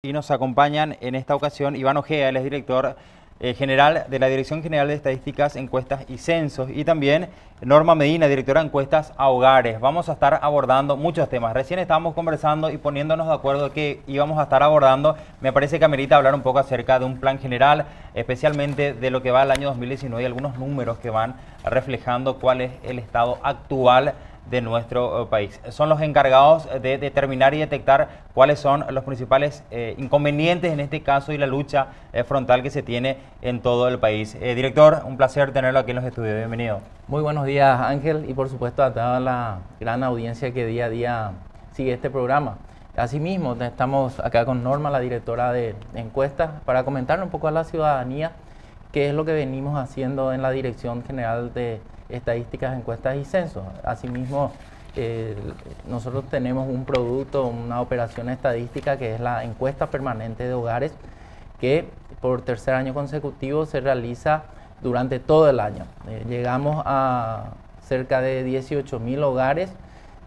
Y nos acompañan en esta ocasión Iván Ojea, él es director general de la Dirección General de Estadísticas, Encuestas y Censos, y también Norma Medina, directora de Encuestas a Hogares. Vamos a estar abordando muchos temas. Recién estábamos conversando y poniéndonos de acuerdo que íbamos a estar abordando. Me parece que amerita hablar un poco acerca de un plan general, especialmente de lo que va al año 2019 y algunos números que van reflejando cuál es el estado actual de nuestro país. Son los encargados de determinar y detectar cuáles son los principales inconvenientes en este caso y la lucha frontal que se tiene en todo el país. Director, un placer tenerlo aquí en los estudios. Bienvenido. Muy buenos días, Ángel, y por supuesto a toda la gran audiencia que día a día sigue este programa. Asimismo, estamos acá con Norma, la directora de encuestas, para comentar un poco a la ciudadanía qué es lo que venimos haciendo en la Dirección General de Estadísticas, Encuestas y Censos. Asimismo, nosotros tenemos un producto, una operación estadística que es la encuesta permanente de hogares, que por tercer año consecutivo se realiza durante todo el año. Llegamos a cerca de 18.000 hogares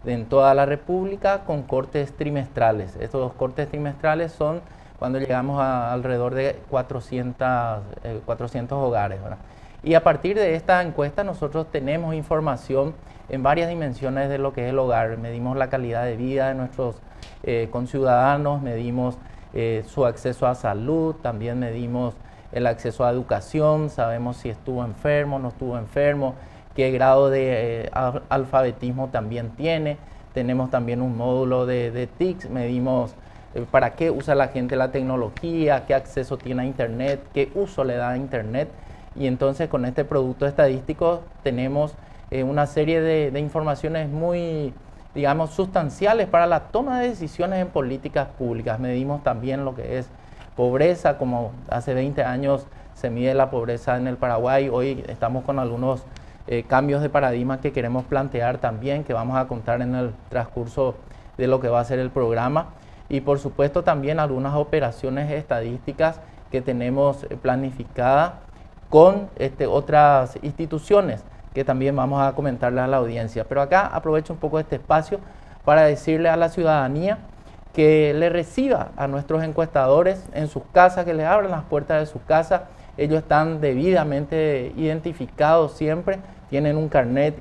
en toda la República con cortes trimestrales. Estos cortes trimestrales son cuando llegamos a alrededor de 400 hogares, ¿verdad? Y a partir de esta encuesta nosotros tenemos información en varias dimensiones de lo que es el hogar. Medimos la calidad de vida de nuestros conciudadanos, medimos su acceso a salud, también medimos el acceso a educación, sabemos si estuvo enfermo, no estuvo enfermo, qué grado de alfabetismo también tiene. Tenemos también un módulo de TICS, medimos para qué usa la gente la tecnología, qué acceso tiene a Internet, qué uso le da a Internet. Y entonces con este producto estadístico tenemos una serie de informaciones muy, digamos, sustanciales para la toma de decisiones en políticas públicas. Medimos también lo que es pobreza, como hace 20 años se mide la pobreza en el Paraguay. Hoy estamos con algunos cambios de paradigma que queremos plantear también, que vamos a contar en el transcurso de lo que va a ser el programa. Y por supuesto también algunas operaciones estadísticas que tenemos planificadas con otras instituciones que también vamos a comentarles a la audiencia. Pero acá aprovecho un poco este espacio para decirle a la ciudadanía que le reciba a nuestros encuestadores en sus casas, que les abran las puertas de su casa. Ellos están debidamente identificados siempre, tienen un carnet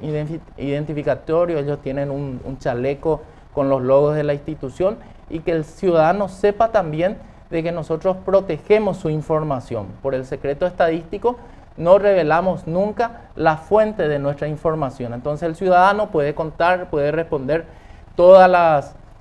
identificatorio, ellos tienen un chaleco con los logos de la institución, y que el ciudadano sepa también de que nosotros protegemos su información. Por el secreto estadístico no revelamos nunca la fuente de nuestra información. Entonces el ciudadano puede contar, puede responder todas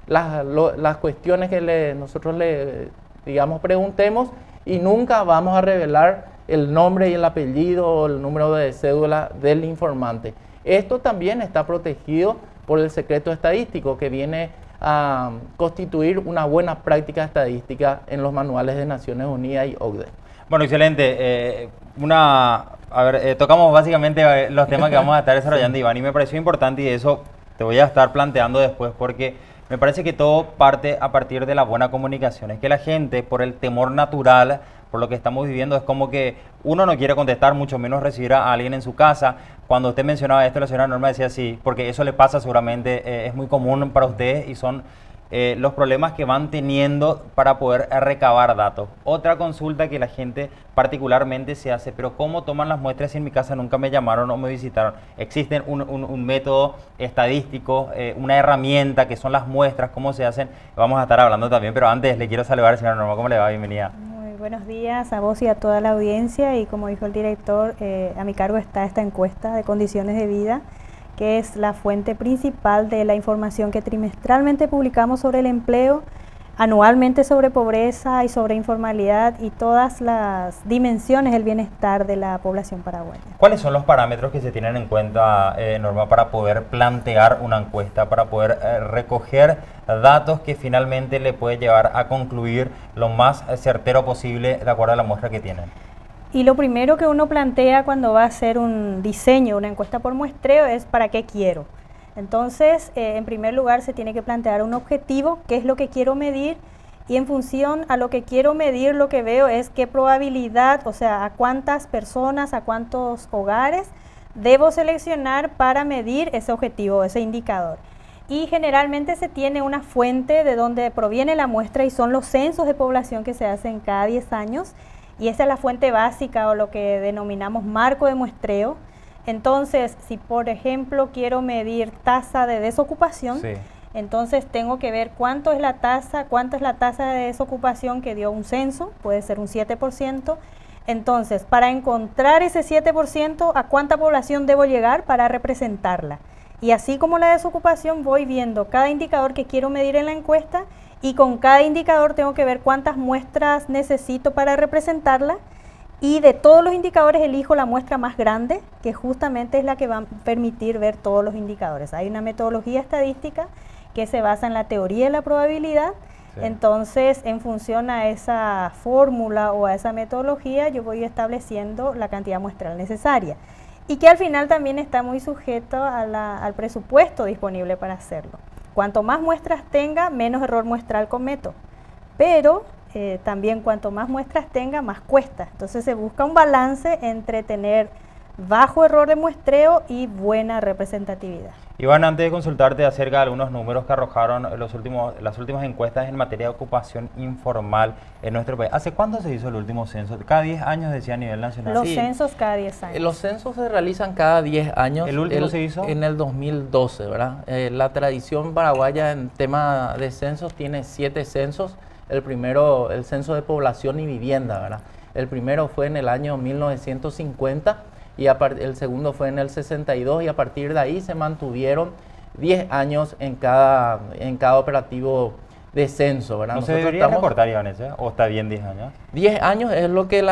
las cuestiones que nosotros le, digamos, preguntemos, y nunca vamos a revelar el nombre y el apellido o el número de cédula del informante. Esto también está protegido por el secreto estadístico, que viene a constituir una buena práctica estadística en los manuales de Naciones Unidas y OCDE. Bueno, excelente. Tocamos básicamente los temas que vamos a estar desarrollando, Iván, y me pareció importante, y eso te voy a estar planteando después, porque me parece que todo parte a partir de la buena comunicación. Es que la gente, por el temor natural, por lo que estamos viviendo, es como que uno no quiere contestar, mucho menos recibir a alguien en su casa. Cuando usted mencionaba esto, la señora Norma decía sí, porque eso le pasa seguramente, es muy común para ustedes, y son los problemas que van teniendo para poder recabar datos. Otra consulta que la gente particularmente se hace: pero ¿cómo toman las muestras si en mi casa nunca me llamaron o me visitaron? Existe un método estadístico, una herramienta que son las muestras, ¿cómo se hacen? Vamos a estar hablando también, pero antes le quiero saludar, señora Norma. ¿Cómo le va? Bienvenida. Muy buenos días a vos y a toda la audiencia, y como dijo el director, a mi cargo está esta encuesta de condiciones de vida, que es la fuente principal de la información que trimestralmente publicamos sobre el empleo, anualmente sobre pobreza y sobre informalidad y todas las dimensiones del bienestar de la población paraguaya. ¿Cuáles son los parámetros que se tienen en cuenta, Norma, para poder plantear una encuesta, para poder recoger datos que finalmente le puede llevar a concluir lo más certero posible de acuerdo a la muestra que tienen? Y lo primero que uno plantea cuando va a hacer un diseño, una encuesta por muestreo, es ¿para qué quiero? Entonces, en primer lugar, se tiene que plantear un objetivo, qué es lo que quiero medir, y en función a lo que quiero medir, lo que veo es qué probabilidad, o sea, a cuántas personas, a cuántos hogares debo seleccionar para medir ese objetivo, ese indicador. y generalmente se tiene una fuente de donde proviene la muestra y son los censos de población que se hacen cada 10 años y esa es la fuente básica o lo que denominamos marco de muestreo. Entonces, si por ejemplo quiero medir tasa de desocupación, Sí. entonces tengo que ver cuánto es la tasa de desocupación que dio un censo, puede ser un 7%. Entonces, para encontrar ese 7%, ¿a cuánta población debo llegar para representarla? Y así como la desocupación, voy viendo cada indicador que quiero medir en la encuesta y con cada indicador tengo que ver cuántas muestras necesito para representarla. Y de todos los indicadores elijo la muestra más grande, que justamente es la que va a permitir ver todos los indicadores. Hay una metodología estadística que se basa en la teoría de la probabilidad. Sí. Entonces, en función a esa fórmula o a esa metodología, yo voy estableciendo la cantidad muestral necesaria. Y que al final también está muy sujeto al presupuesto disponible para hacerlo. Cuanto más muestras tenga, menos error muestral cometo. Pero también cuanto más muestras tenga, más cuesta. Entonces se busca un balance entre tener bajo error de muestreo y buena representatividad. Iván, antes de consultarte acerca de algunos números que arrojaron las últimas encuestas en materia de ocupación informal en nuestro país. ¿Hace cuándo se hizo el último censo? Cada 10 años decía a nivel nacional. Los Sí. censos cada 10 años. Los censos se realizan cada 10 años. ¿El último se hizo? En el 2012, ¿verdad? La tradición paraguaya en tema de censos tiene 7 censos. El primero, el censo de población y vivienda, ¿verdad? El primero fue en el año 1950 y el segundo fue en el 62 y a partir de ahí se mantuvieron 10 años en cada operativo de censo, ¿verdad? ¿No se Nosotros debería estamos- recortar, Iván, ese? ¿O está bien 10 años? 10 años es lo que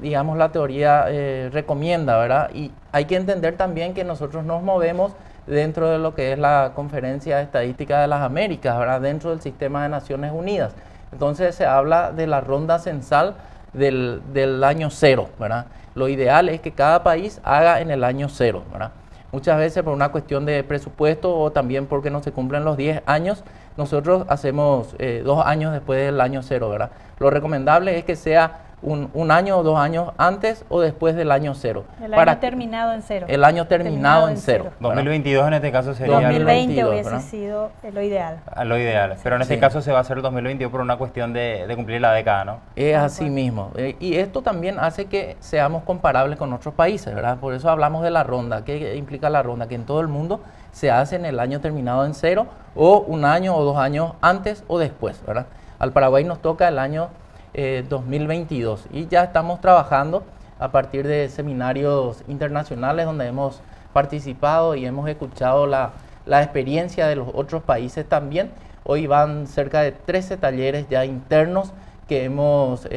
digamos, la teoría recomienda, ¿verdad? Y hay que entender también que nosotros nos movemos dentro de lo que es la Conferencia Estadística de las Américas, ¿verdad? Dentro del sistema de Naciones Unidas. Entonces se habla de la ronda censal del año 0, ¿verdad? Lo ideal es que cada país haga en el año 0, ¿verdad? Muchas veces por una cuestión de presupuesto o también porque no se cumplen los 10 años, nosotros hacemos 2 años después del año 0, ¿verdad? Lo recomendable es que sea un año o 2 años antes o después del año 0. El año terminado en 0. El año terminado en 0. 2022 en este caso sería 2020 22, hubiese ¿verdad? sido lo ideal. lo ideal. Pero en este Sí. caso se va a hacer el 2022 por una cuestión de cumplir la década, ¿no? Es así mismo. Y esto también hace que seamos comparables con otros países, ¿verdad? Por eso hablamos de la ronda. ¿Qué implica la ronda? Que en todo el mundo se hace en el año terminado en 0 o un año o 2 años antes o después, ¿verdad? Al Paraguay nos toca el año 2022 y ya estamos trabajando a partir de seminarios internacionales donde hemos participado y hemos escuchado la experiencia de los otros países también. Hoy van cerca de 13 talleres ya internos que hemos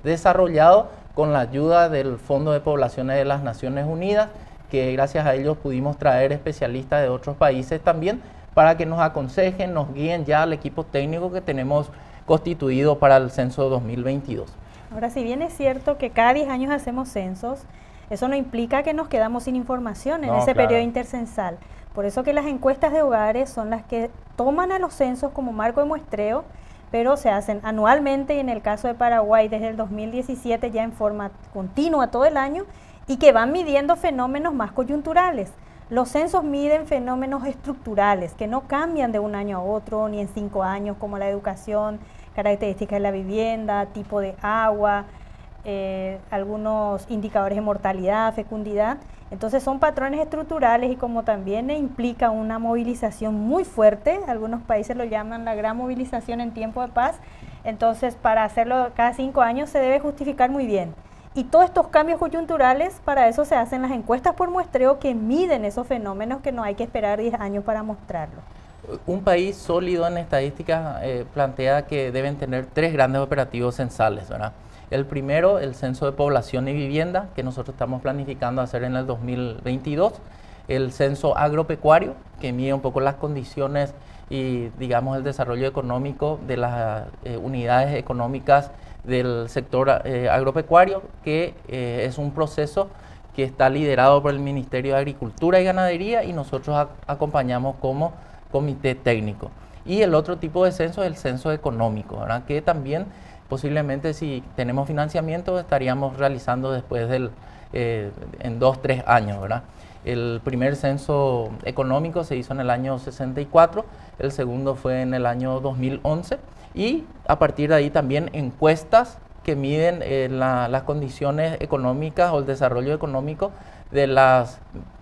desarrollado con la ayuda del Fondo de Poblaciones de las Naciones Unidas, que gracias a ellos pudimos traer especialistas de otros países también para que nos aconsejen, nos guíen ya al equipo técnico que tenemos constituido para el censo 2022. Ahora, si bien es cierto que cada 10 años hacemos censos, eso no implica que nos quedamos sin información en ese periodo intercensal. Por eso que las encuestas de hogares son las que toman a los censos como marco de muestreo, pero se hacen anualmente y en el caso de Paraguay desde el 2017 ya en forma continua todo el año y que van midiendo fenómenos más coyunturales. Los censos miden fenómenos estructurales que no cambian de un año a otro ni en 5 años, como la educación, características de la vivienda, tipo de agua, algunos indicadores de mortalidad, fecundidad. Entonces son patrones estructurales y como también implica una movilización muy fuerte, algunos países lo llaman la gran movilización en tiempo de paz, entonces para hacerlo cada 5 años se debe justificar muy bien. Y todos estos cambios coyunturales, para eso se hacen las encuestas por muestreo que miden esos fenómenos que no hay que esperar 10 años para mostrarlos. Un país sólido en estadística plantea que deben tener 3 grandes operativos censales, ¿verdad? El primero, el censo de población y vivienda, que nosotros estamos planificando hacer en el 2022. El censo agropecuario, que mide un poco las condiciones y, digamos, el desarrollo económico de las unidades económicas del sector agropecuario, que es un proceso que está liderado por el Ministerio de Agricultura y Ganadería y nosotros acompañamos como comité técnico. Y el otro tipo de censo es el censo económico, ¿verdad? Que también posiblemente si tenemos financiamiento estaríamos realizando después en 2-3 años, ¿verdad? El primer censo económico se hizo en el año 64, el segundo fue en el año 2011 y a partir de ahí también encuestas que miden las condiciones económicas o el desarrollo económico de las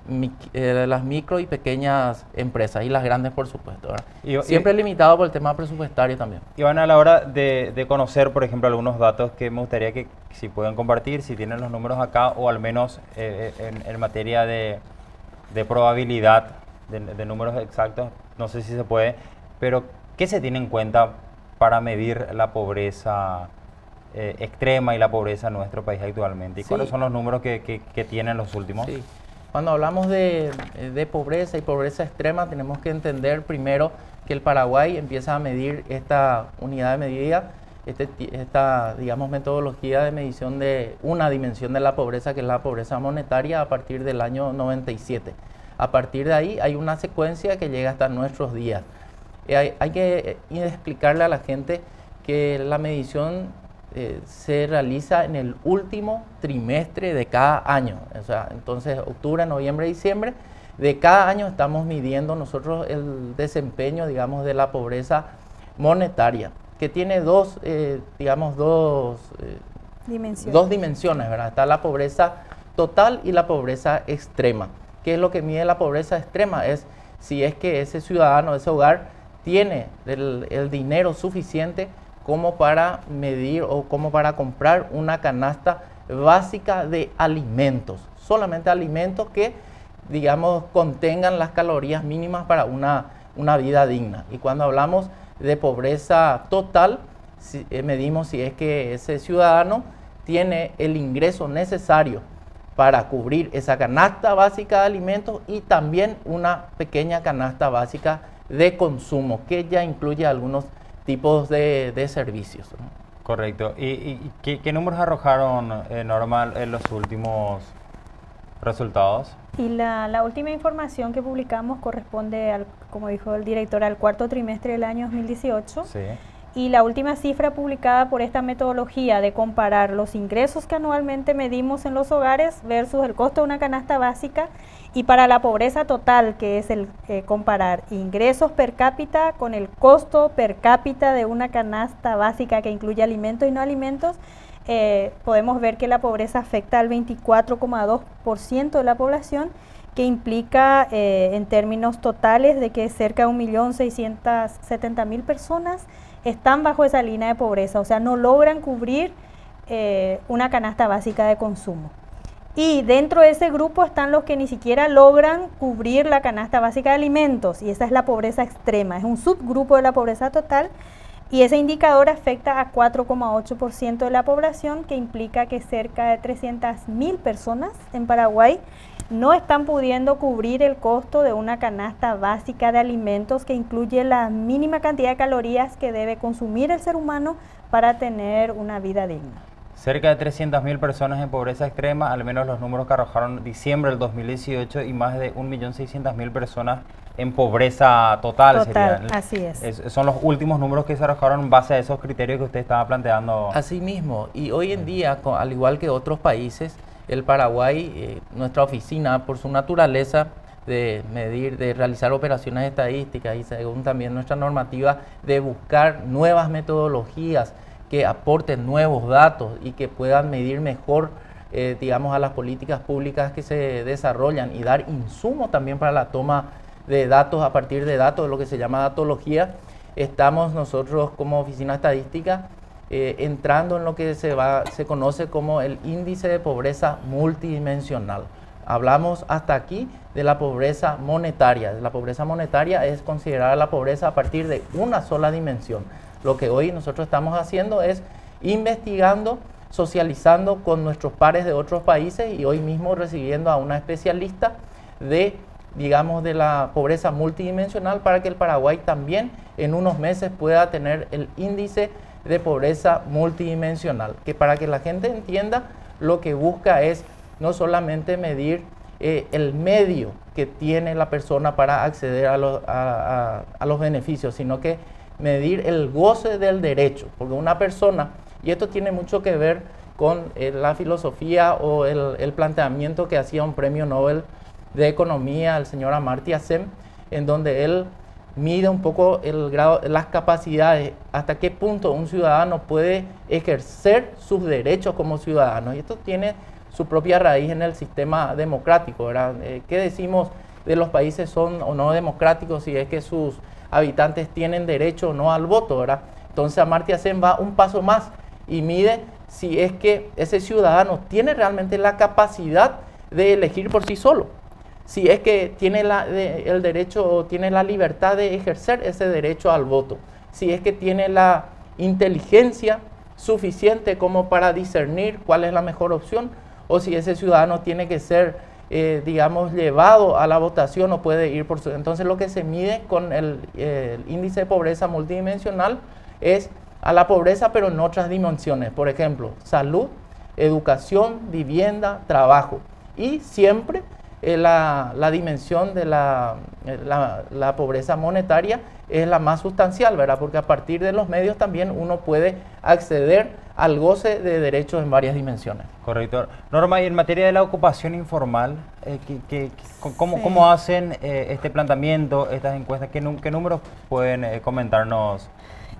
micro y pequeñas empresas y las grandes, por supuesto, ¿verdad? Siempre limitado por el tema presupuestario también. Iván, a la hora de conocer, por ejemplo, algunos datos que me gustaría que si pueden compartir, si tienen los números acá o al menos en materia de probabilidad, de números exactos, no sé si se puede, pero ¿qué se tiene en cuenta para medir la pobreza extrema y la pobreza en nuestro país actualmente? ¿Y cuáles son los números que tienen los últimos? Sí. Cuando hablamos de pobreza y pobreza extrema, tenemos que entender primero que el Paraguay empieza a medir esta unidad de medida, esta, digamos, metodología de medición de una dimensión de la pobreza, que es la pobreza monetaria, a partir del año 97. A partir de ahí hay una secuencia que llega hasta nuestros días. Hay que explicarle a la gente que la medición se realiza en el último trimestre de cada año, o sea, entonces octubre, noviembre, diciembre de cada año estamos midiendo nosotros el desempeño, digamos, de la pobreza monetaria, que tiene dos dimensiones, ¿verdad? Está la pobreza total y la pobreza extrema. ¿Qué es lo que mide la pobreza extrema? Es si es que ese ciudadano, ese hogar, tiene el dinero suficiente como para medir o como para comprar una canasta básica de alimentos, solamente alimentos que, digamos, contengan las calorías mínimas para una vida digna. Y cuando hablamos de pobreza total, medimos si es que ese ciudadano tiene el ingreso necesario para cubrir esa canasta básica de alimentos y también una pequeña canasta básica de consumo, que ya incluye algunos tipos de servicios, ¿no? Correcto. ¿Y qué números arrojaron, Norma, en los últimos resultados? Y la última información que publicamos corresponde, como dijo el director, al cuarto trimestre del año 2018. Sí. Y la última cifra publicada por esta metodología de comparar los ingresos que anualmente medimos en los hogares versus el costo de una canasta básica, y para la pobreza total, que es el comparar ingresos per cápita con el costo per cápita de una canasta básica que incluye alimentos y no alimentos, podemos ver que la pobreza afecta al 24,2% de la población, que implica en términos totales de que cerca de 1.670.000 personas están bajo esa línea de pobreza, o sea, no logran cubrir una canasta básica de consumo. Y dentro de ese grupo están los que ni siquiera logran cubrir la canasta básica de alimentos, y esa es la pobreza extrema, es un subgrupo de la pobreza total, y ese indicador afecta a 4,8% de la población, que implica que cerca de 300.000 personas en Paraguay no están pudiendo cubrir el costo de una canasta básica de alimentos que incluye la mínima cantidad de calorías que debe consumir el ser humano para tener una vida digna. Cerca de 300.000 personas en pobreza extrema, al menos los números que arrojaron diciembre del 2018, y más de 1.600.000 personas en pobreza total. Total, así es. Son los últimos números que se arrojaron en base a esos criterios que usted estaba planteando. Así mismo, y hoy en día, al igual que otros países, el Paraguay, nuestra oficina, por su naturaleza de medir, de realizar operaciones estadísticas y según también nuestra normativa de buscar nuevas metodologías que aporten nuevos datos y que puedan medir mejor, digamos, a las políticas públicas que se desarrollan y dar insumo también para la toma de datos a partir de datos, de lo que se llama datología. Estamos nosotros como oficina estadística entrando en lo que se conoce como el índice de pobreza multidimensional. Hablamos hasta aquí de la pobreza monetaria. La pobreza monetaria es considerada la pobreza a partir de una sola dimensión. Lo que hoy nosotros estamos haciendo es investigando, socializando con nuestros pares de otros países y hoy mismo recibiendo a una especialista de, digamos, de la pobreza multidimensional para que el Paraguay también en unos meses pueda tener el índice de pobreza multidimensional, que para que la gente entienda, lo que busca es no solamente medir el medio que tiene la persona para acceder a los beneficios, sino que medir el goce del derecho, porque una persona Y esto tiene mucho que ver con la filosofía o el planteamiento que hacía un premio Nobel de Economía, el señor Amartya Sen, en donde él mide un poco el grado, las capacidades, hasta qué punto un ciudadano puede ejercer sus derechos como ciudadano. Y esto tiene su propia raíz en el sistema democrático, ¿verdad? ¿Qué decimos de los países son o no democráticos si es que sus habitantes tienen derecho o no al voto, ¿verdad? Entonces Amartya Sen va un paso más y mide si es que ese ciudadano tiene realmente la capacidad de elegir por sí solo, si es que tiene el derecho o tiene la libertad de ejercer ese derecho al voto, si es que tiene la inteligencia suficiente como para discernir cuál es la mejor opción, o si ese ciudadano tiene que ser, digamos, llevado a la votación o puede ir por su... Entonces lo que se mide con el índice de pobreza multidimensional es a la pobreza, pero en otras dimensiones, por ejemplo, salud, educación, vivienda, trabajo, y siempre la dimensión de la pobreza monetaria es la más sustancial, ¿verdad? Porque a partir de los medios también uno puede acceder al goce de derechos en varias dimensiones. Correcto. Norma, y en materia de la ocupación informal, ¿cómo hacen este planteamiento, estas encuestas? ¿Qué números pueden comentarnos?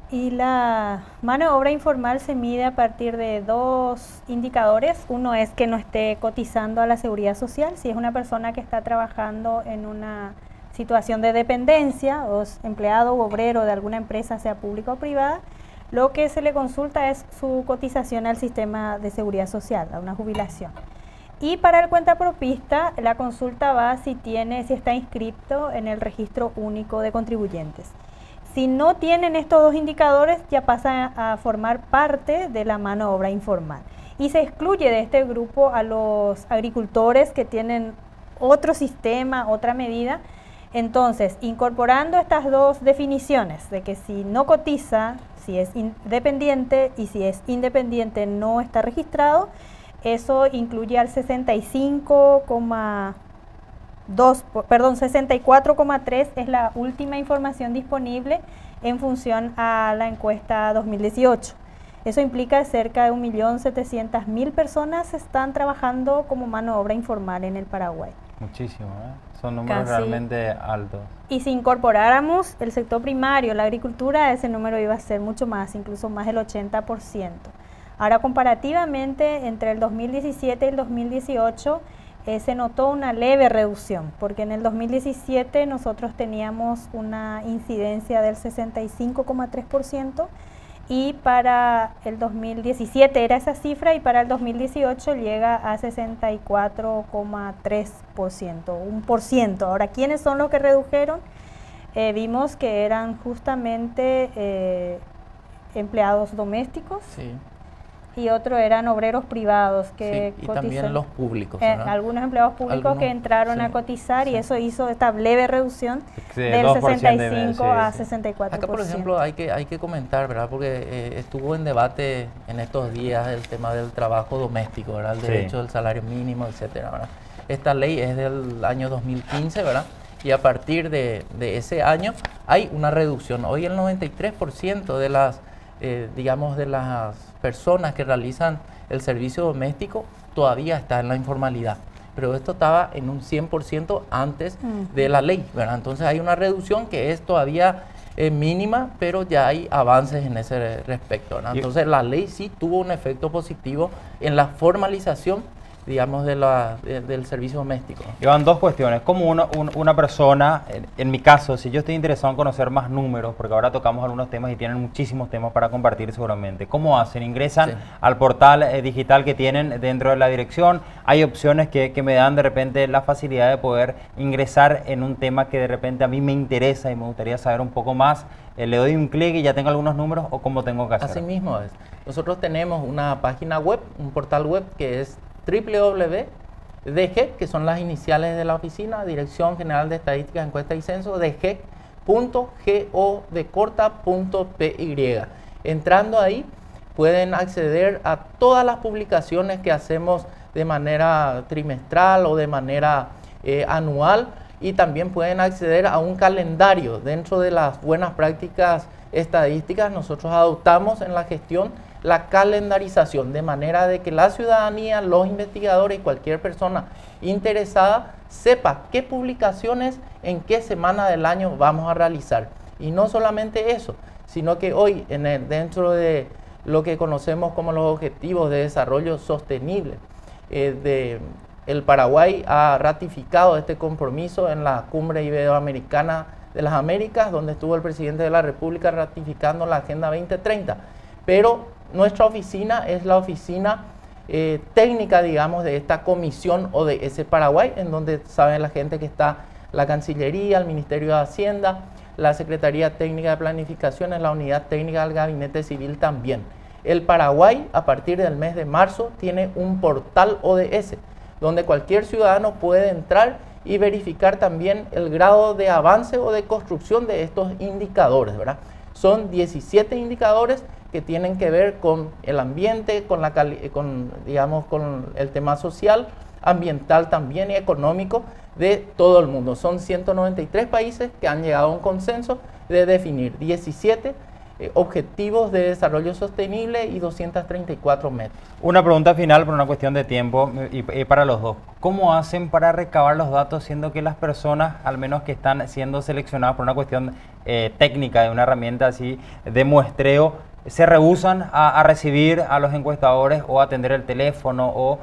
Y la mano de obra informal se mide a partir de dos indicadores. Uno es que no esté cotizando a la seguridad social. Si es una persona que está trabajando en una situación de dependencia, o es empleado u obrero de alguna empresa, sea pública o privada, lo que se le consulta es su cotización al sistema de seguridad social, a una jubilación. Y para el cuentapropista, la consulta va si está inscrito en el registro único de contribuyentes. Si no tienen estos dos indicadores, ya pasa a formar parte de la mano de obra informal. Y se excluye de este grupo a los agricultores que tienen otro sistema, otra medida. Entonces, incorporando estas dos definiciones de que si no cotiza, si es dependiente, y si es independiente no está registrado, eso incluye al 64,3 es la última información disponible en función a la encuesta 2018. Eso implica que cerca de 1.700.000 personas están trabajando como mano de obra informal en el Paraguay. Muchísimo, ¿eh? Son números realmente altos. Y si incorporáramos el sector primario, la agricultura, ese número iba a ser mucho más, incluso más del 80%. Ahora, comparativamente, entre el 2017 y el 2018, se notó una leve reducción, porque en el 2017 nosotros teníamos una incidencia del 65,3%, y para el 2017 era esa cifra, y para el 2018 llega a 64,3%, 1%. Ahora, ¿quiénes son los que redujeron? Vimos que eran justamente empleados domésticos. Sí. Y otro eran obreros privados que sí, y también los públicos, algunos empleados públicos que entraron a cotizar, y eso hizo esta leve reducción del 65 a 64%. Acá, por ejemplo, hay que comentar, ¿verdad? Porque estuvo en debate en estos días el tema del trabajo doméstico, ¿verdad? El derecho del salario mínimo, etcétera, ¿verdad? Esta ley es del año 2015, ¿verdad? Y a partir de ese año hay una reducción. Hoy el 93% de las digamos, de las personas que realizan el servicio doméstico todavía está en la informalidad, pero esto estaba en un 100% antes de la ley, ¿verdad? Entonces hay una reducción que es todavía mínima, pero ya hay avances en ese respecto, ¿verdad? Entonces la ley sí tuvo un efecto positivo en la formalización, digamos, del servicio doméstico. Llevan dos cuestiones. Como una persona, en mi caso, si yo estoy interesado en conocer más números, porque ahora tocamos algunos temas y tienen muchísimos temas para compartir seguramente, ¿cómo hacen? Ingresan al portal digital que tienen dentro de la dirección. Hay opciones que me dan de repente la facilidad de poder ingresar en un tema que de repente a mí me interesa y me gustaría saber un poco más. Le doy un clic y ya tengo algunos números, ¿o cómo tengo que hacer? Así mismo es. Nosotros tenemos una página web, un portal web que es www.dgec, que son las iniciales de la oficina, Dirección General de Estadísticas, Encuestas y Censo, dgec.go.py. Entrando ahí pueden acceder a todas las publicaciones que hacemos de manera trimestral o de manera anual, y también pueden acceder a un calendario. Dentro de las buenas prácticas estadísticas, nosotros adoptamos en la gestión la calendarización, de manera de que la ciudadanía, los investigadores y cualquier persona interesada sepa qué publicaciones en qué semana del año vamos a realizar. Y no solamente eso, sino que hoy dentro de lo que conocemos como los Objetivos de Desarrollo Sostenible, el Paraguay ha ratificado este compromiso en la Cumbre Iberoamericana de las Américas, donde estuvo el presidente de la República ratificando la Agenda 2030. Pero nuestra oficina es la oficina técnica, digamos, de esta comisión ODS Paraguay, en donde saben la gente que está la Cancillería, el Ministerio de Hacienda, la Secretaría Técnica de Planificación, la Unidad Técnica del Gabinete Civil también. El Paraguay, a partir del mes de marzo, tiene un portal ODS, donde cualquier ciudadano puede entrar y verificar también el grado de avance o de construcción de estos indicadores, ¿verdad? Son 17 indicadores que tienen que ver con el ambiente, con el tema social, ambiental también y económico de todo el mundo. Son 193 países que han llegado a un consenso de definir 17 objetivos de desarrollo sostenible y 234 metas. Una pregunta final por una cuestión de tiempo y para los dos. ¿Cómo hacen para recabar los datos siendo que las personas, al menos que están siendo seleccionadas por una cuestión técnica de una herramienta así de muestreo, se rehúsan a recibir a los encuestadores o atender el teléfono o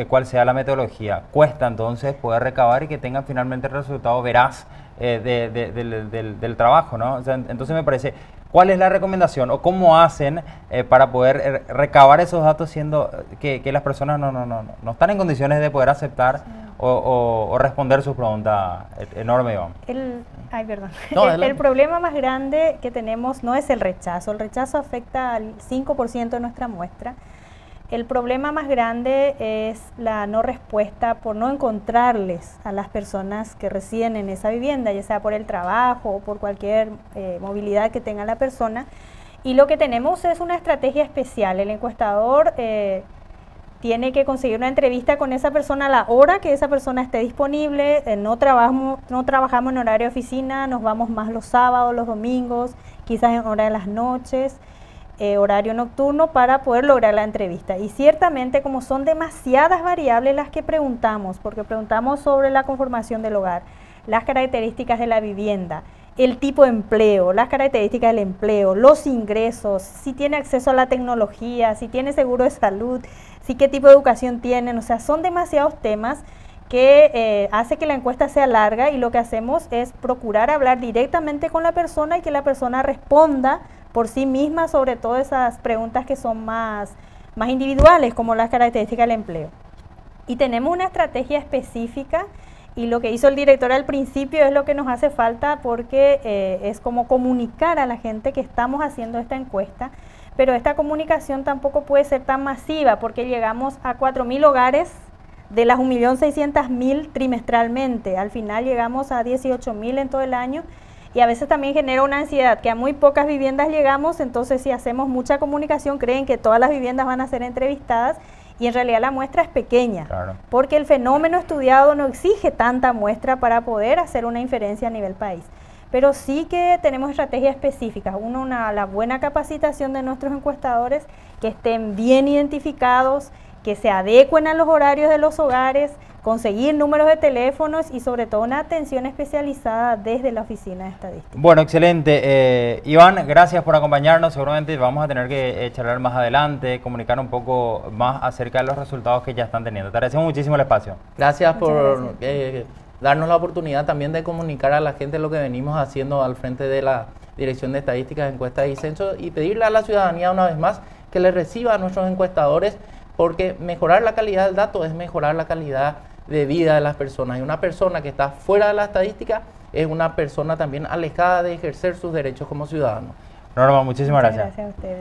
cual sea la metodología? Cuesta entonces poder recabar y que tengan finalmente el resultado veraz del trabajo, ¿no? O sea, entonces me parece, ¿cuál es la recomendación o cómo hacen para poder recabar esos datos siendo que las personas no están en condiciones de poder aceptar o responder sus preguntas? Enorme, Iván. El problema más grande que tenemos no es el rechazo afecta al 5% de nuestra muestra. El problema más grande es la no respuesta por no encontrarles a las personas que residen en esa vivienda, ya sea por el trabajo o por cualquier movilidad que tenga la persona. Y lo que tenemos es una estrategia especial. El encuestador tiene que conseguir una entrevista con esa persona a la hora que esa persona esté disponible. No trabajamos en horario de oficina, nos vamos más los sábados, los domingos, quizás en hora de las noches. Horario nocturno para poder lograr la entrevista. Y ciertamente, como son demasiadas variables las que preguntamos, porque preguntamos sobre la conformación del hogar, las características de la vivienda, el tipo de empleo, las características del empleo, los ingresos, si tiene acceso a la tecnología, si tiene seguro de salud, si qué tipo de educación tienen, o sea, son demasiados temas que hace que la encuesta sea larga, y lo que hacemos es procurar hablar directamente con la persona y que la persona responda por sí misma sobre todas esas preguntas que son más individuales, como las características del empleo. Y tenemos una estrategia específica, y lo que hizo el director al principio es lo que nos hace falta, porque es como comunicar a la gente que estamos haciendo esta encuesta, pero esta comunicación tampoco puede ser tan masiva, porque llegamos a 4.000 hogares de las 1.600.000 trimestralmente. Al final llegamos a 18.000 en todo el año, y a veces también genera una ansiedad, que a muy pocas viviendas llegamos. Entonces, si hacemos mucha comunicación, creen que todas las viviendas van a ser entrevistadas, y en realidad la muestra es pequeña, claro, porque el fenómeno estudiado no exige tanta muestra para poder hacer una inferencia a nivel país. Pero sí que tenemos estrategias específicas. Uno, la buena capacitación de nuestros encuestadores, que estén bien identificados, que se adecuen a los horarios de los hogares, conseguir números de teléfonos y sobre todo una atención especializada desde la Oficina de Estadística. Bueno, excelente. Iván, gracias por acompañarnos. Seguramente vamos a tener que charlar más adelante, comunicar un poco más acerca de los resultados que ya están teniendo. Te agradecemos muchísimo el espacio. Gracias por darnos la oportunidad también de comunicar a la gente lo que venimos haciendo al frente de la Dirección de Estadísticas, Encuestas y Censos, y pedirle a la ciudadanía una vez más que le reciba a nuestros encuestadores, porque mejorar la calidad del dato es mejorar la calidad de vida de las personas. Y una persona que está fuera de la estadística es una persona también alejada de ejercer sus derechos como ciudadano. Norma, muchísimas gracias. Gracias a ustedes.